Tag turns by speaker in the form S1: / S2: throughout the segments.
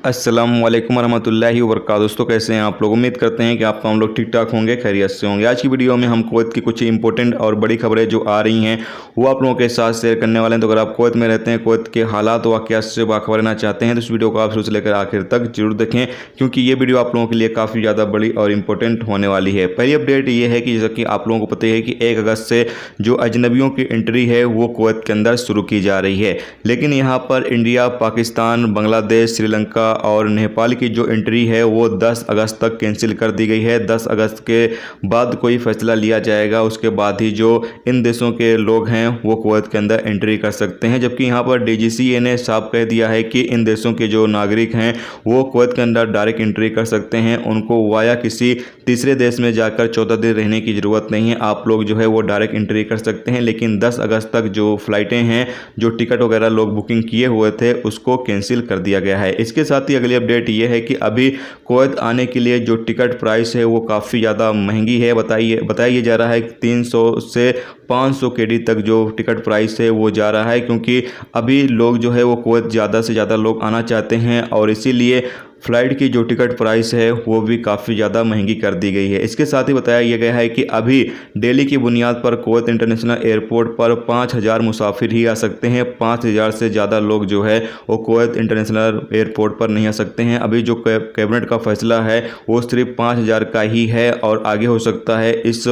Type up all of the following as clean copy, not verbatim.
S1: अस्सलामुअलैकुम वरहमतुल्लाहि वबरकातुहू। दोस्तों कैसे हैं आप लोग। उम्मीद करते हैं कि आप लोग ठीक ठाक होंगे, खैरियत से होंगे। आज की वीडियो में हम कुवैत की कुछ इंपॉर्टेंट और बड़ी खबरें जो आ रही हैं वो आप लोगों के साथ शेयर करने वाले हैं। तो अगर आप कुवैत में रहते हैं, कुवैत के हालात वाक़यात से बाखबर रहना चाहते हैं तो इस वीडियो को आप शुरू से लेकर आखिर तक जरूर देखें, क्योंकि ये वीडियो आप लोगों के लिए काफ़ी ज़्यादा बड़ी और इंपॉर्टेंट होने वाली है। पहली अपडेट ये है कि जैसा कि आप लोगों को पता है कि 1 अगस्त से जो अजनबियों की एंट्री है वो कुवैत के अंदर शुरू की जा रही है, लेकिन यहाँ पर इंडिया, पाकिस्तान, बांग्लादेश, श्रीलंका और नेपाल की जो एंट्री है वो 10 अगस्त तक कैंसिल कर दी गई है। 10 अगस्त के बाद कोई फैसला लिया जाएगा, उसके बाद ही जो इन देशों के लोग हैं वो कुवैत के अंदर एंट्री कर सकते हैं। जबकि यहाँ पर डीजीसीए ने साफ कह दिया है कि इन देशों के जो नागरिक हैं वो कुवैत के अंदर डायरेक्ट एंट्री कर सकते हैं, उनको वाया किसी तीसरे देश में जाकर 14 दिन रहने की ज़रूरत नहीं है। आप लोग जो है वो डायरेक्ट एंट्री कर सकते हैं, लेकिन 10 अगस्त तक जो फ़्लाइटें हैं, जो टिकट वगैरह लोग बुकिंग किए हुए थे उसको कैंसिल कर दिया गया है। इसके साथ ही अगली अपडेट ये है कि अभी कुवैत आने के लिए जो टिकट प्राइस है वो काफ़ी ज़्यादा महंगी है। बताया जा रहा है कि 300 से 500 केडी तक जो टिकट प्राइस है वो जा रहा है, क्योंकि अभी लोग जो है वो कुवैत ज़्यादा से ज़्यादा लोग आना चाहते हैं और इसीलिए फ़्लाइट की जो टिकट प्राइस है वो भी काफ़ी ज़्यादा महंगी कर दी गई है। इसके साथ ही बताया गया है कि अभी डेली की बुनियाद पर कुवैत इंटरनेशनल एयरपोर्ट पर 5000 मुसाफिर ही आ सकते हैं। 5000 से ज़्यादा लोग जो है वो कुवैत इंटरनेशनल एयरपोर्ट पर नहीं आ सकते हैं। अभी जो कैबिनेट का फैसला है वो सिर्फ 5000 का ही है और आगे हो सकता है इस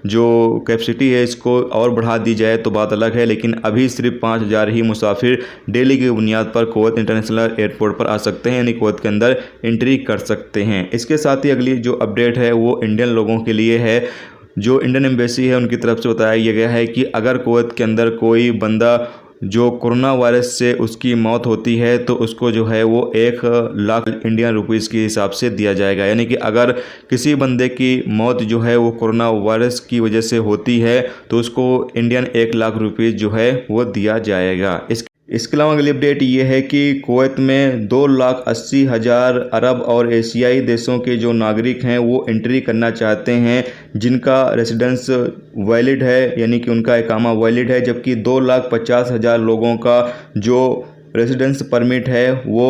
S1: जो कैपेसिटी है इसको और बढ़ा दी जाए तो बात अलग है, लेकिन अभी सिर्फ 5000 ही मुसाफिर डेली की बुनियाद पर कुवैत इंटरनेशनल एयरपोर्ट पर आ सकते हैं, यानी कुवैत के अंदर एंट्री कर सकते हैं। इसके साथ ही अगली जो अपडेट है वो इंडियन लोगों के लिए है। जो इंडियन एम्बेसी है उनकी तरफ से बताया गया है कि अगर कुवैत के अंदर कोई बंदा जो कोरोना वायरस से उसकी मौत होती है तो उसको जो है वो 1 लाख इंडियन रुपीस के हिसाब से दिया जाएगा। यानी कि अगर किसी बंदे की मौत जो है वो कोरोना वायरस की वजह से होती है तो उसको इंडियन 1 लाख रुपीस जो है वो दिया जाएगा। इसके अलावा अगली अपडेट ये है कि कुवैत में 2,80,000 अरब और एशियाई देशों के जो नागरिक हैं वो एंट्री करना चाहते हैं, जिनका रेसिडेंस वैलिड है, यानी कि उनका इकामा वैलिड है। जबकि 2,50,000 लोगों का जो रेसिडेंस परमिट है वो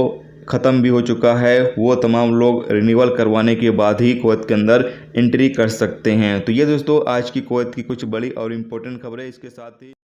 S1: ख़त्म भी हो चुका है। वो तमाम लोग रिन्यूअल करवाने के बाद ही कुवैत के अंदर एंट्री कर सकते हैं। तो ये दोस्तों आज की कुवैत की कुछ बड़ी और इम्पोर्टेंट खबरें। इसके साथ ही